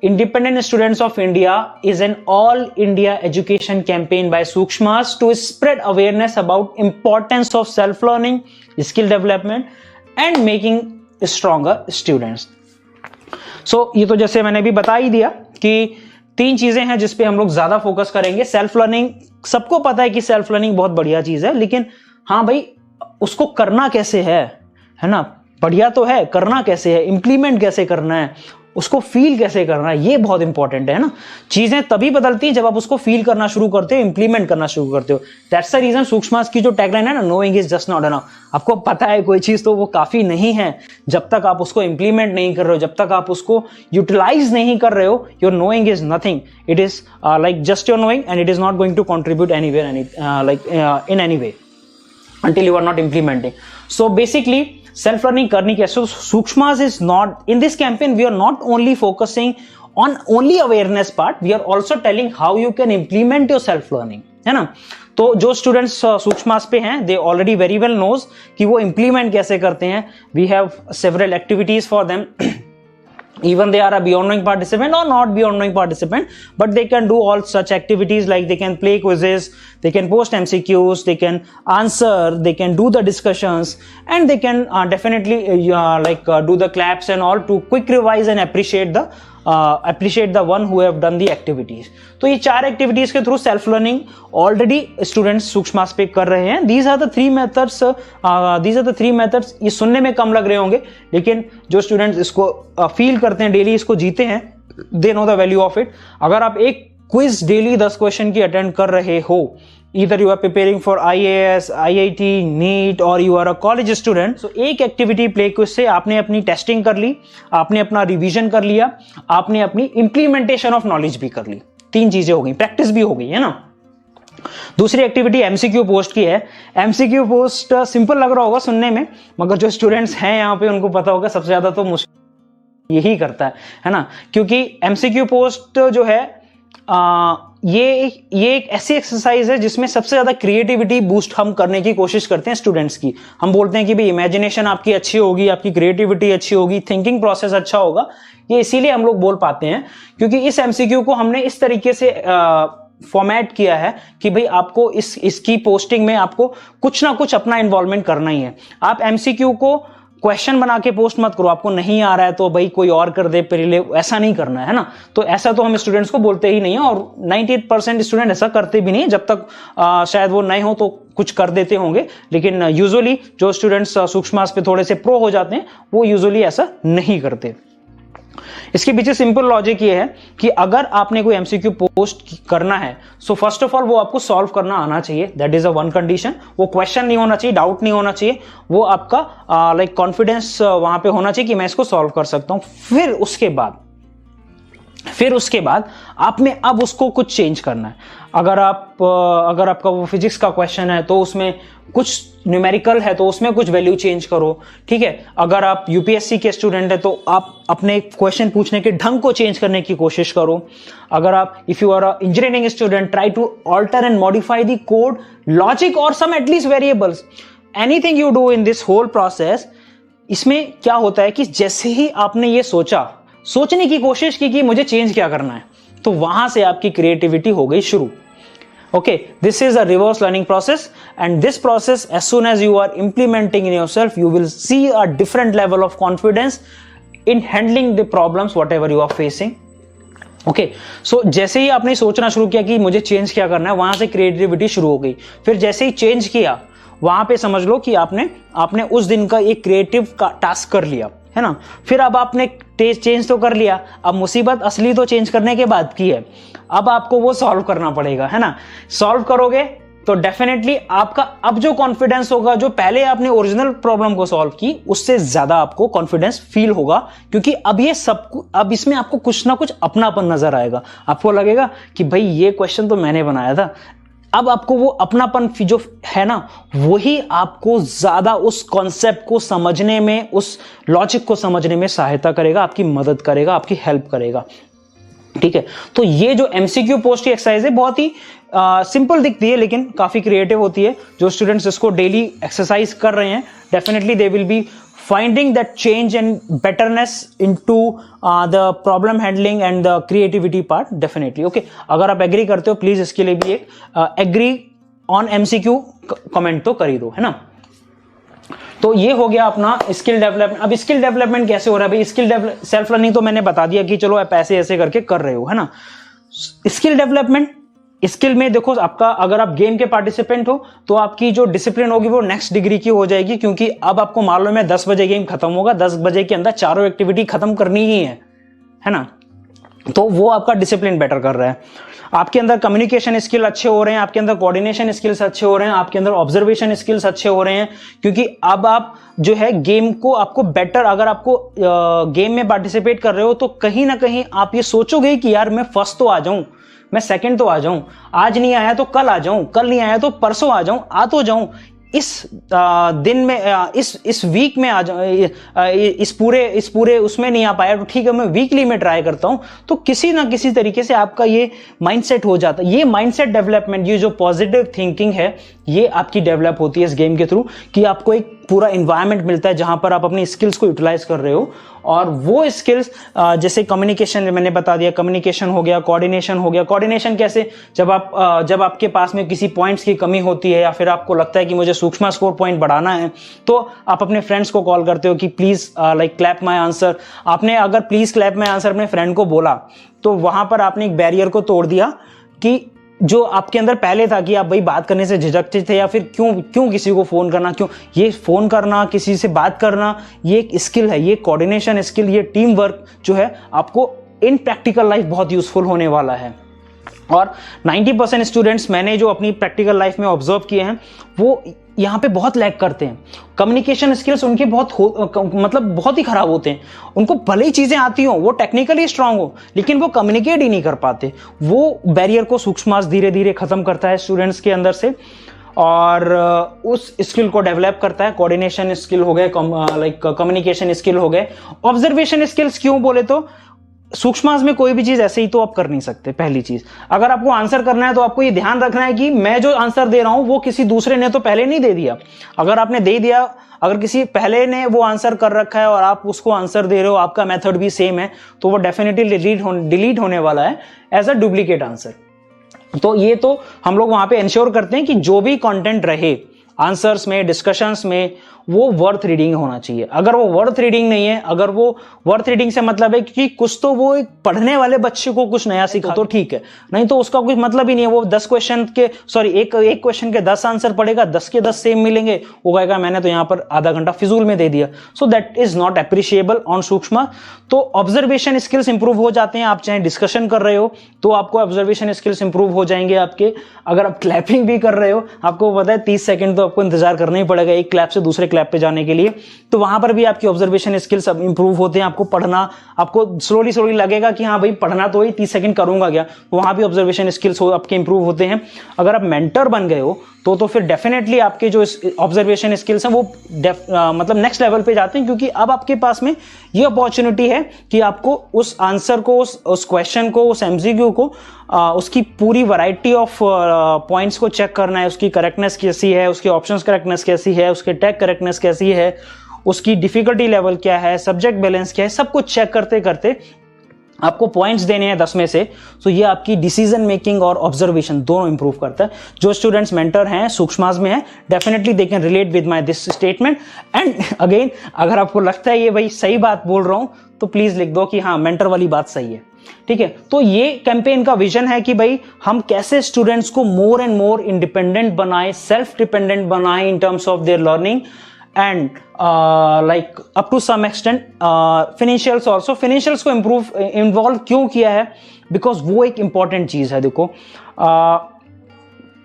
Independent Students of India is an all India education campaign by Sukshmas to spread awareness about importance of self learning, skill development and making stronger students. So ये तो जैसे मैंने भी बता ही दिया कि 3 चीजें हैं जिस पे हम लोग ज्यादा फोकस करेंगे। सेल्फ लर्निंग, सबको पता है कि सेल्फ लर्निंग बहुत बढ़िया चीज है, लेकिन हाँ भाई उसको करना कैसे है ना। बढ़िया तो है, करना कैसे है, इंप्लीमेंट कैसे करना है, उसको फील कैसे करना है, ये बहुत इंपॉर्टेंट है ना। चीजें तभी बदलती हैं जब आप उसको फील करना शुरू करते हो, इंप्लीमेंट करना शुरू करते हो। दैट्स द रीजन सूक्ष्मास की जो टैगलाइन है ना, knowing is just not enough. आपको पता है कोई चीज तो वो काफी नहीं है जब तक आप उसको इंप्लीमेंट नहीं कर रहे हो, जब तक आप उसको यूटिलाइज नहीं कर रहे हो। Your knowing is nothing, it is like just your knowing and it is not going to contribute anywhere in any way until you are not implementing. So basically self learning करनी कैसे। so Sukshmas is not in this campaign, we are not only focusing on only awareness part, we are also telling how you can implement your self learning, है ना। तो जो students सूक्ष्मास पे हैं they already very well knows कि वो implement कैसे करते हैं। We have several activities for them, even they are a beyond knowing participant or not beyond knowing participant, but they can do all such activities like they can play quizzes, they can post MCQs, they can answer, they can do the discussions, and they can definitely do the claps and all to quick revise and appreciate the one who have done the activities. तो ये 4 activities के through self learning already students सूक्ष्मास पे कर रहे हैं। These are the 3 methods। ये सुनने में कम लग रहे होंगे, लेकिन जो स्टूडेंट्स इसको फील करते हैं, डेली इसको जीते हैं, they know the value of it. अगर आप एक क्विज डेली 10 क्वेश्चन की अटेंड कर रहे हो, either you are preparing for IAS, IIT, NEET or you are a college student, so एक एक्टिविटी प्ले क्विज से आपने अपनी टेस्टिंग कर ली, आपने अपना रिवीजन कर लिया, आपने अपनी इंप्लीमेंटेशन ऑफ नॉलेज भी कर ली। 3 चीजें हो गई, प्रैक्टिस भी हो गई, है ना। दूसरी एक्टिविटी एमसीक्यू पोस्ट की है। एमसीक्यू पोस्ट सिंपल लग रहा होगा सुनने में, मगर जो स्टूडेंट्स हैं यहाँ पे उनको पता होगा सबसे ज्यादा तो मुश्किल यही करता है ना। क्योंकि एमसीक्यू पोस्ट जो है ये एक ऐसी एक्सरसाइज है जिसमें सबसे ज्यादा क्रिएटिविटी बूस्ट हम करने की कोशिश करते हैं स्टूडेंट्स की। हम बोलते हैं कि भाई इमेजिनेशन आपकी अच्छी होगी, आपकी क्रिएटिविटी अच्छी होगी, थिंकिंग प्रोसेस अच्छा होगा। ये इसीलिए हम लोग बोल पाते हैं क्योंकि इस एमसीक्यू को हमने इस तरीके से फॉर्मेट किया है कि भाई आपको इसकी पोस्टिंग में आपको कुछ ना कुछ अपना इन्वॉल्वमेंट करना ही है। आप एमसीक्यू को क्वेश्चन बना के पोस्ट मत करो, आपको नहीं आ रहा है तो भाई कोई और कर दे पहले, ऐसा नहीं करना है ना। तो ऐसा तो हम स्टूडेंट्स को बोलते ही नहीं है और 98% स्टूडेंट ऐसा करते भी नहीं है। जब तक शायद वो नए हो तो कुछ कर देते होंगे, लेकिन यूजुअली जो स्टूडेंट्स सूक्ष्मास पे थोड़े से प्रो हो जाते हैं वो यूजुअली ऐसा नहीं करते। इसके पीछे सिंपल लॉजिक ये है कि अगर आपने कोई एमसीक्यू पोस्ट करना है, सो फर्स्ट ऑफ ऑल वो आपको सॉल्व करना आना चाहिए। That is a one condition. वो क्वेश्चन नहीं होना चाहिए, डाउट नहीं होना चाहिए, वो आपका लाइक कॉन्फिडेंस वहां पे होना चाहिए कि मैं इसको सॉल्व कर सकता हूं। फिर उसके बाद आपने अब उसको कुछ चेंज करना है। अगर आपका वो फिजिक्स का क्वेश्चन है तो उसमें कुछ न्यूमेरिकल है तो उसमें कुछ वैल्यू चेंज करो, ठीक है। अगर आप यूपीएससी के स्टूडेंट है तो आप अपने क्वेश्चन पूछने के ढंग को चेंज करने की कोशिश करो। अगर आप if you are a engineering student, try to alter and modify the code logic और some at least variables, anything you do in this whole process. इसमें क्या होता है कि जैसे ही आपने ये सोचने की कोशिश की कि मुझे चेंज क्या करना है, तो वहां से आपकी क्रिएटिविटी हो गई शुरू। Okay, this is a reverse learning process, and this process, as soon as you are implementing in yourself, you will see a different level of confidence in handling the problems whatever you are facing. Okay, so जैसे ही आपने सोचना शुरू किया कि मुझे change क्या करना है, वहां से क्रिएटिविटी शुरू हो गई। फिर जैसे ही चेंज किया, वहां पे समझ लो कि आपने उस दिन का एक क्रिएटिव का टास्क कर लिया, है ना। फिर अब आपने चेंज तो कर लिया, अब मुसीबत असली तो चेंज करने के बाद की है। अब आपको वो सॉल्व करना पड़ेगा, है ना। सॉल्व करोगे तो डेफिनेटली आपका अब जो कॉन्फिडेंस होगा, जो पहले आपने ओरिजिनल प्रॉब्लम को सॉल्व की उससे ज्यादा आपको कॉन्फिडेंस फील होगा, क्योंकि अब इसमें आपको कुछ ना कुछ अपनापन नजर आएगा। आपको लगेगा कि भाई ये क्वेश्चन तो मैंने बनाया था। अब आपको वो अपनापन जो है ना, वही आपको ज्यादा उस कॉन्सेप्ट को समझने में, उस लॉजिक को समझने में सहायता करेगा, आपकी मदद करेगा, आपकी हेल्प करेगा, ठीक है। तो ये जो एमसीक्यू पोस्ट की एक्सरसाइज है बहुत ही सिंपल दिखती है लेकिन काफी क्रिएटिव होती है। जो स्टूडेंट्स इसको डेली एक्सरसाइज कर रहे हैं, definitely they will be finding that change and betterness into the problem handling and the creativity part definitely. Okay, अगर आप एग्री करते हो प्लीज इसके लिए भी एक एग्री ऑन MCQ कमेंट तो कर ही दो, है ना। तो ये हो गया अपना स्किल डेवलपमेंट। अब स्किल डेवलपमेंट कैसे हो रहा है भाई, स्किल सेल्फ लर्निंग तो मैंने बता दिया कि चलो आप ऐसे ऐसे करके कर रहे हो, है ना। स्किल डेवलपमेंट, स्किल में देखो आपका, अगर आप गेम के पार्टिसिपेंट हो तो आपकी जो डिसिप्लिन होगी वो नेक्स्ट डिग्री की हो जाएगी, क्योंकि अब आपको मालूम है 10 बजे गेम खत्म होगा, 10 बजे के अंदर चारों एक्टिविटी खत्म करनी ही है ना। तो वो आपका डिसिप्लिन बेटर कर रहा है। आपके अंदर कम्युनिकेशन स्किल अच्छे हो रहे हैं, आपके अंदर कोऑर्डिनेशन स्किल्स अच्छे हो रहे हैं, आपके अंदर ऑब्जर्वेशन स्किल्स अच्छे हो रहे हैं, क्योंकि अब आप जो है गेम को आपको बेटर, अगर आपको गेम में पार्टिसिपेट कर रहे हो तो कहीं ना कहीं आप ये सोचोगे कि यार मैं फर्स्ट तो आ जाऊं, मैं सेकंड तो आ जाऊं, आज नहीं आया तो कल आ जाऊं, कल नहीं आया तो परसों आ जाऊं, आ तो जाऊं, इस दिन में इस वीक में आ जाऊं, इस पूरे उसमें नहीं आ पाया तो ठीक है मैं वीकली में ट्राई करता हूं। तो किसी ना किसी तरीके से आपका ये माइंडसेट हो जाता है। ये माइंडसेट डेवलपमेंट, ये जो पॉजिटिव थिंकिंग है, ये आपकी डेवलप होती है इस गेम के थ्रू, कि आपको एक पूरा एनवायरनमेंट मिलता है जहां पर आप अपनी स्किल्स को यूटिलाइज कर रहे हो। और वो स्किल्स जैसे कम्युनिकेशन मैंने बता दिया, कम्युनिकेशन हो गया, कोऑर्डिनेशन हो गया। कोऑर्डिनेशन कैसे, जब आपके पास में किसी पॉइंट्स की कमी होती है या फिर आपको लगता है कि मुझे सूक्ष्म स्कोर पॉइंट बढ़ाना है, तो आप अपने फ्रेंड्स को कॉल करते हो कि please like clap my answer. आपने अगर प्लीज क्लैप माय आंसर अपने फ्रेंड को बोला तो वहां पर आपने एक बैरियर को तोड़ दिया कि जो आपके अंदर पहले था कि आप भाई बात करने से झिझकते थे या फिर क्यों किसी को फोन करना, क्यों ये फोन करना, किसी से बात करना, ये एक स्किल है, ये कोऑर्डिनेशन स्किल, ये टीम वर्क जो है आपको इन प्रैक्टिकल लाइफ बहुत यूजफुल होने वाला है। और 90% स्टूडेंट्स मैंने जो अपनी प्रैक्टिकल लाइफ में ऑब्जर्व किए हैं वो यहाँ पे बहुत लैग करते हैं। कम्युनिकेशन स्किल्स उनके बहुत ही खराब होते हैं। उनको भले ही चीजें आती हो, वो टेक्निकली स्ट्रांग हो, लेकिन वो कम्युनिकेट ही नहीं कर पाते। वो बैरियर को सूक्ष्म धीरे धीरे खत्म करता है स्टूडेंट्स के अंदर से और उस स्किल को डेवलप करता है। कोऑर्डिनेशन स्किल हो गए, लाइक कम्युनिकेशन स्किल हो गए। ऑब्जर्वेशन स्किल्स क्यों बोले तो सूक्ष्मांश में कोई भी चीज ऐसे ही तो आप कर नहीं सकते। पहली चीज, अगर आपको आंसर करना है तो आपको ये ध्यान रखना है कि मैं जो आंसर दे रहा हूं वो किसी दूसरे ने तो पहले नहीं दे दिया। अगर आपने दे दिया, अगर किसी पहले ने वो आंसर कर रखा है और आप उसको आंसर दे रहे हो, आपका मेथड भी सेम है, तो वो डेफिनेटली डिलीट होने वाला है एज अ डुप्लीकेट आंसर। तो ये तो हम लोग वहां पे इंश्योर करते हैं कि जो भी कंटेंट रहे आंसर्स में, डिस्कशंस में, वो वर्थ रीडिंग होना चाहिए। अगर वो वर्थ रीडिंग नहीं है, अगर वो वर्थ रीडिंग से मतलब है कि कुछ तो वो एक पढ़ने वाले बच्चे को कुछ नया सीखा तो ठीक है, नहीं तो उसका कुछ मतलब ही नहीं है। वो 10 क्वेश्चन के एक क्वेश्चन के 10 आंसर पढ़ेगा, 10 के 10 सेम मिलेंगे, वो कहेगा मैंने तो यहां पर आधा घंटा फिजूल में दे दिया। So that is not appreciable on सूक्ष्म। तो ऑब्जर्वेशन स्किल्स इंप्रूव हो जाते हैं। आप चाहे डिस्कशन कर रहे हो तो आपको ऑब्जर्वेशन स्किल्स इंप्रूव हो जाएंगे आपके। अगर आप क्लैपिंग भी कर रहे हो, आपको पता है 30 सेकंड तो आपको इंतजार करना ही पड़ेगा एक क्लैप से दूसरे क्लैप पे जाने के लिए, तो वहां पर भी आपकी ऑब्जर्वेशन स्किल्स इंप्रूव होते हैं। आपको पढ़ना, आपको स्लोली लगेगा कि हाँ भाई पढ़ना तो ही 30 सेकंड करूंगा क्या, वहां भी ऑब्जर्वेशन स्किल्स आपके इंप्रूव होते हैं। अगर आप मेंटर बन गए हो तो फिर डेफिनेटली आपके जो ऑब्जर्वेशन स्किल्स हैं वो मतलब नेक्स्ट लेवल पे जाते हैं, क्योंकि अब आपके पास में ये अपॉर्चुनिटी है कि आपको उस आंसर को, उस क्वेश्चन को, उस एमसीक्यू को, उसकी पूरी वैरायटी ऑफ पॉइंट्स को चेक करना है। उसकी करेक्टनेस कैसी है, उसकी ऑप्शंस करेक्टनेस कैसी है, उसके टैग करेक्टनेस कैसी है, उसकी डिफिकल्टी लेवल क्या है, सब्जेक्ट बैलेंस क्या है, सब कुछ चेक करते करते आपको पॉइंट्स देने हैं 10 में से। तो ये आपकी डिसीजन मेकिंग और ऑब्जर्वेशन दोनों इंप्रूव करता है। जो स्टूडेंट्स मेंटर हैं, सूक्ष्मास में हैं, definitely they can relate with my this statement. And again, अगर आपको लगता है ये भाई सही बात बोल रहा हूं तो प्लीज लिख दो कि हाँ मेंटर वाली बात सही है। ठीक है, तो ये कैंपेन का विजन है कि भाई हम कैसे स्टूडेंट्स को मोर एंड मोर इंडिपेंडेंट बनाए, सेल्फ डिपेंडेंट बनाए in terms of their learning and like up to some extent financials also। financials को इन्वॉल्व क्यों किया है, बिकॉज वो एक इंपॉर्टेंट चीज है। देखो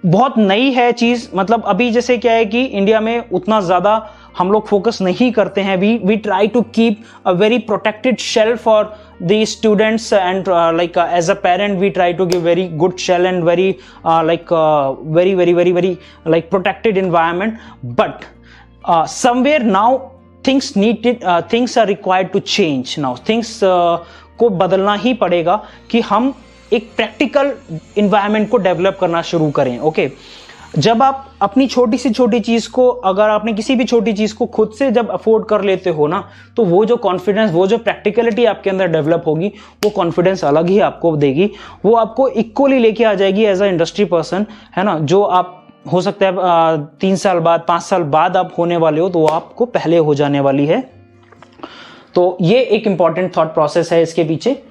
बहुत नई है चीज, मतलब अभी जैसे क्या है कि इंडिया में उतना ज्यादा हम लोग फोकस नहीं करते हैं। We try to keep a very protected shell for the students and like as a parent we try to give very good shell and very very like protected environment, but somewhere now things are required to change now। things को बदलना ही पड़ेगा कि हम एक practical environment को develop करना शुरू करें। ओके जब आप अपनी छोटी सी छोटी चीज को, अगर आपने किसी भी छोटी चीज को खुद से जब अफोर्ड कर लेते हो ना, तो वो जो कॉन्फिडेंस, वो जो प्रैक्टिकलिटी आपके अंदर डेवलप होगी, वो कॉन्फिडेंस अलग ही आपको देगी। वो आपको इक्वली लेके आ जाएगी एज अ इंडस्ट्री पर्सन, है ना। जो आप हो सकता है 3 साल बाद, 5 साल बाद आप होने वाले हो, तो वो आपको पहले हो जाने वाली है। तो ये एक इंपॉर्टेंट थॉट प्रोसेस है इसके पीछे।